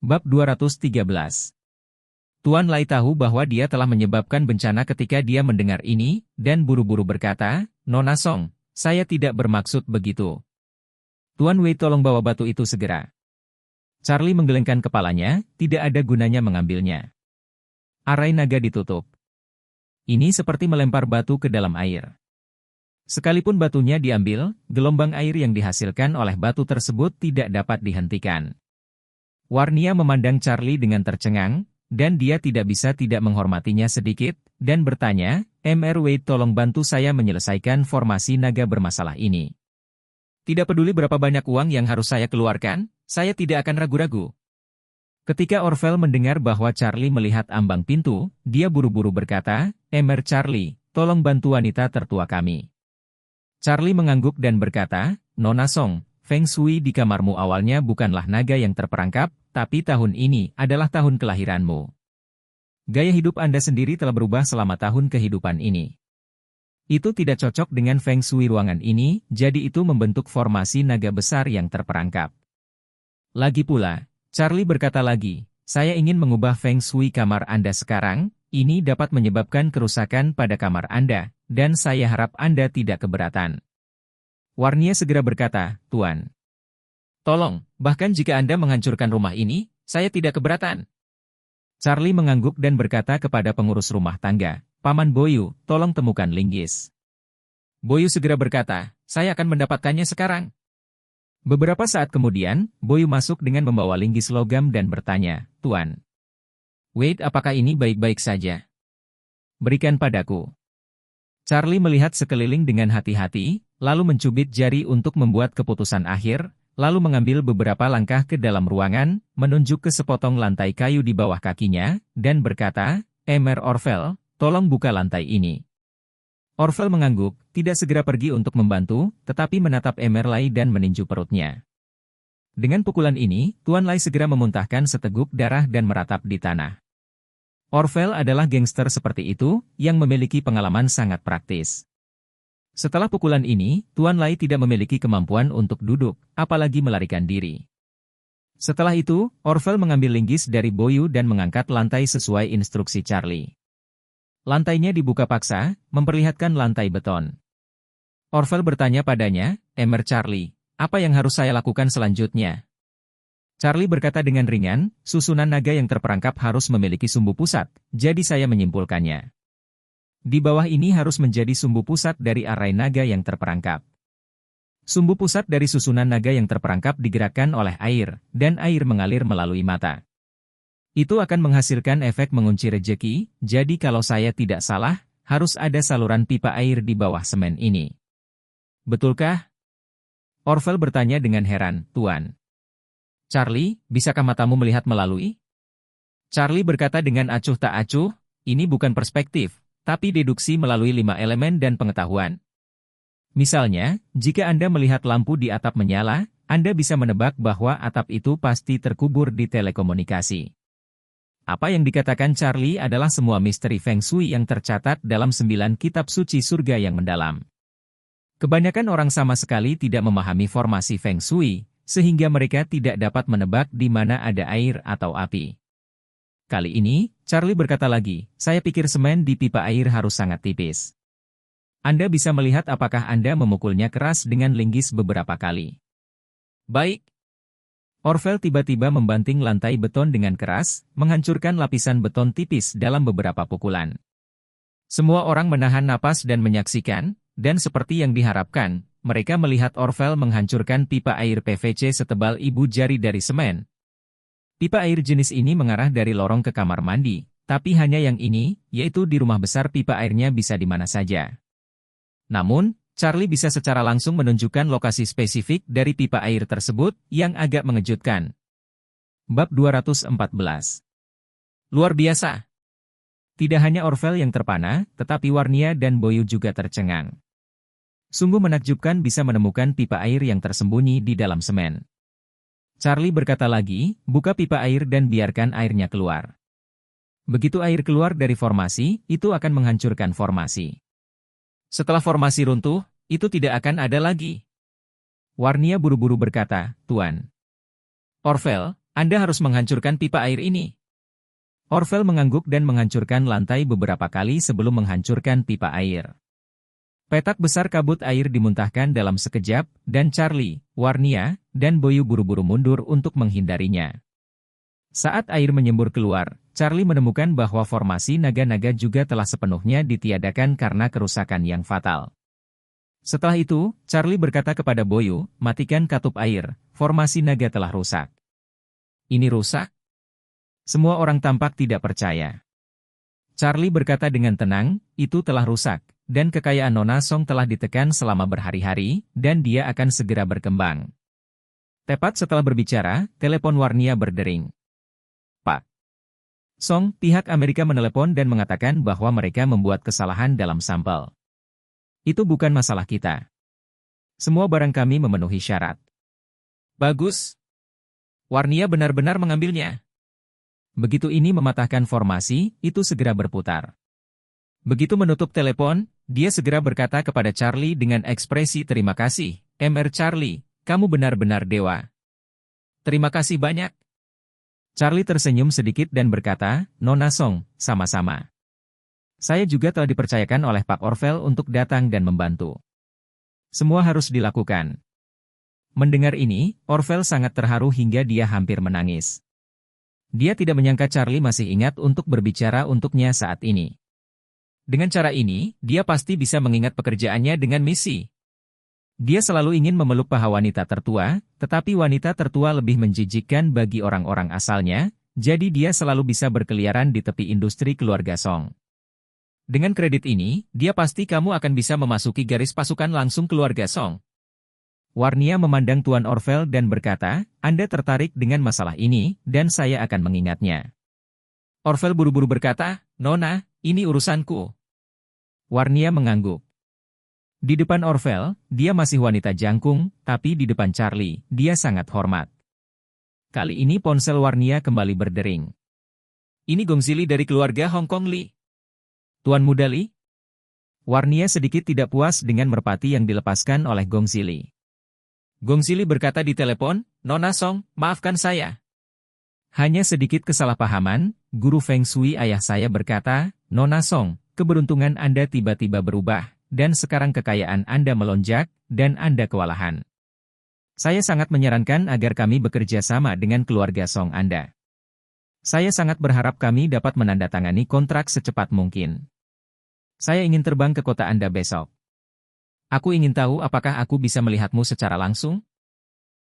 Bab 213. Tuan Lai tahu bahwa dia telah menyebabkan bencana ketika dia mendengar ini, dan buru-buru berkata, "Nona Song, saya tidak bermaksud begitu. Tuan Wei tolong bawa batu itu segera." Charlie menggelengkan kepalanya, tidak ada gunanya mengambilnya. Arai naga ditutup. Ini seperti melempar batu ke dalam air. Sekalipun batunya diambil, gelombang air yang dihasilkan oleh batu tersebut tidak dapat dihentikan. Warnia memandang Charlie dengan tercengang, dan dia tidak bisa tidak menghormatinya sedikit, dan bertanya, "Mr. Wei, tolong bantu saya menyelesaikan formasi naga bermasalah ini. Tidak peduli berapa banyak uang yang harus saya keluarkan, saya tidak akan ragu-ragu." Ketika Orvel mendengar bahwa Charlie melihat ambang pintu, dia buru-buru berkata, "Mr. Charlie, tolong bantu wanita tertua kami." Charlie mengangguk dan berkata, "Nona Song, Feng Shui di kamarmu awalnya bukanlah naga yang terperangkap, tapi tahun ini adalah tahun kelahiranmu. Gaya hidup Anda sendiri telah berubah selama tahun kehidupan ini. Itu tidak cocok dengan Feng Shui ruangan ini, jadi itu membentuk formasi naga besar yang terperangkap." Lagi pula, Charlie berkata lagi, "Saya ingin mengubah Feng Shui kamar Anda sekarang, ini dapat menyebabkan kerusakan pada kamar Anda, dan saya harap Anda tidak keberatan." Warnia segera berkata, "Tuan. Tolong, bahkan jika Anda menghancurkan rumah ini, saya tidak keberatan." Charlie mengangguk dan berkata kepada pengurus rumah tangga, "Paman Boyu, tolong temukan linggis." Boyu segera berkata, "Saya akan mendapatkannya sekarang." Beberapa saat kemudian, Boyu masuk dengan membawa linggis logam dan bertanya, "Tuan Wade, apakah ini baik-baik saja? Berikan padaku." Charlie melihat sekeliling dengan hati-hati, lalu mencubit jari untuk membuat keputusan akhir, lalu mengambil beberapa langkah ke dalam ruangan, menunjuk ke sepotong lantai kayu di bawah kakinya, dan berkata, "Mr. Orvel, tolong buka lantai ini." Orvel mengangguk, tidak segera pergi untuk membantu, tetapi menatap Mr. Lai dan meninju perutnya. Dengan pukulan ini, Tuan Lai segera memuntahkan seteguk darah dan meratap di tanah. Orvel adalah gangster seperti itu, yang memiliki pengalaman sangat praktis. Setelah pukulan ini, Tuan Lai tidak memiliki kemampuan untuk duduk, apalagi melarikan diri. Setelah itu, Orvel mengambil linggis dari Boyu dan mengangkat lantai sesuai instruksi Charlie. Lantainya dibuka paksa, memperlihatkan lantai beton. Orvel bertanya padanya, "Mr. Charlie, apa yang harus saya lakukan selanjutnya?" Charlie berkata dengan ringan, "Susunan naga yang terperangkap harus memiliki sumbu pusat, jadi saya menyimpulkannya. Di bawah ini harus menjadi sumbu pusat dari arai naga yang terperangkap. Sumbu pusat dari susunan naga yang terperangkap digerakkan oleh air, dan air mengalir melalui mata. Itu akan menghasilkan efek mengunci rejeki, jadi kalau saya tidak salah, harus ada saluran pipa air di bawah semen ini. Betulkah?" Orvel bertanya dengan heran, "Tuan Charlie, bisakah matamu melihat melalui?" Charlie berkata dengan acuh tak acuh, "Ini bukan perspektif, tapi deduksi melalui 5 elemen dan pengetahuan. Misalnya, jika Anda melihat lampu di atap menyala, Anda bisa menebak bahwa atap itu pasti terkubur di telekomunikasi." Apa yang dikatakan Charlie adalah semua misteri Feng Shui yang tercatat dalam 9 kitab suci surga yang mendalam. Kebanyakan orang sama sekali tidak memahami formasi Feng Shui, sehingga mereka tidak dapat menebak di mana ada air atau api. Kali ini, Charlie berkata lagi, "Saya pikir semen di pipa air harus sangat tipis. Anda bisa melihat apakah Anda memukulnya keras dengan linggis beberapa kali." "Baik." Orvel tiba-tiba membanting lantai beton dengan keras, menghancurkan lapisan beton tipis dalam beberapa pukulan. Semua orang menahan napas dan menyaksikan, dan seperti yang diharapkan, mereka melihat Orvel menghancurkan pipa air PVC setebal ibu jari dari semen. Pipa air jenis ini mengarah dari lorong ke kamar mandi, tapi hanya yang ini, yaitu di rumah besar pipa airnya bisa di mana saja. Namun, Charlie bisa secara langsung menunjukkan lokasi spesifik dari pipa air tersebut, yang agak mengejutkan. Bab 214. Luar biasa. Tidak hanya Orvel yang terpana, tetapi Warnia dan Boyu juga tercengang. Sungguh menakjubkan bisa menemukan pipa air yang tersembunyi di dalam semen. Charlie berkata lagi, "Buka pipa air dan biarkan airnya keluar. Begitu air keluar dari formasi, itu akan menghancurkan formasi. Setelah formasi runtuh, itu tidak akan ada lagi." Warnia buru-buru berkata, "Tuan Orvel, Anda harus menghancurkan pipa air ini. Orvel mengangguk dan menghancurkan lantai beberapa kali sebelum menghancurkan pipa air. Petak besar kabut air dimuntahkan dalam sekejap, dan Charlie, Warnia, dan Boyu buru-buru mundur untuk menghindarinya. Saat air menyembur keluar, Charlie menemukan bahwa formasi naga-naga juga telah sepenuhnya ditiadakan karena kerusakan yang fatal. Setelah itu, Charlie berkata kepada Boyu, matikan katup air, formasi naga telah rusak. Ini rusak? Semua orang tampak tidak percaya. Charlie berkata dengan tenang, itu telah rusak, dan kekayaan Nona Song telah ditekan selama berhari-hari, dan dia akan segera berkembang. Tepat setelah berbicara, telepon Warnia berdering. Pak Song, pihak Amerika menelepon dan mengatakan bahwa mereka membuat kesalahan dalam sampel. Itu bukan masalah kita. Semua barang kami memenuhi syarat. Bagus. Warnia benar-benar mengambilnya. Begitu ini mematahkan formasi, itu segera berputar. Begitu menutup telepon, dia segera berkata kepada Charlie dengan ekspresi terima kasih, Mr. Charlie, kamu benar-benar dewa. Terima kasih banyak. Charlie tersenyum sedikit dan berkata, Nona Song, sama-sama. Saya juga telah dipercayakan oleh Pak Orvel untuk datang dan membantu. Semua harus dilakukan. Mendengar ini, Orvel sangat terharu hingga dia hampir menangis. Dia tidak menyangka Charlie masih ingat untuk berbicara untuknya saat ini. Dengan cara ini, dia pasti bisa mengingat pekerjaannya dengan misi. Dia selalu ingin memeluk paha wanita tertua, tetapi wanita tertua lebih menjijikkan bagi orang-orang asalnya, jadi dia selalu bisa berkeliaran di tepi industri keluarga Song. Dengan kredit ini, dia pasti kamu akan bisa memasuki garis pasukan langsung keluarga Song. Warnia memandang Tuan Orvel dan berkata, Anda tertarik dengan masalah ini, dan saya akan mengingatnya. Orvel buru-buru berkata, Nona, ini urusanku. Warnia mengangguk. Di depan Orvel, dia masih wanita jangkung, tapi di depan Charlie, dia sangat hormat. Kali ini ponsel Warnia kembali berdering. Ini Gongzili dari keluarga Hong Kong Li. Tuan Muda Li? Warnia sedikit tidak puas dengan merpati yang dilepaskan oleh Gongzili. Gongzili berkata di telepon, Nona Song, maafkan saya. Hanya sedikit kesalahpahaman, guru Feng Shui ayah saya berkata, Nona Song, keberuntungan Anda tiba-tiba berubah, dan sekarang kekayaan Anda melonjak, dan Anda kewalahan. Saya sangat menyarankan agar kami bekerja sama dengan keluarga Song Anda. Saya sangat berharap kami dapat menandatangani kontrak secepat mungkin. Saya ingin terbang ke kota Anda besok. Aku ingin tahu apakah aku bisa melihatmu secara langsung?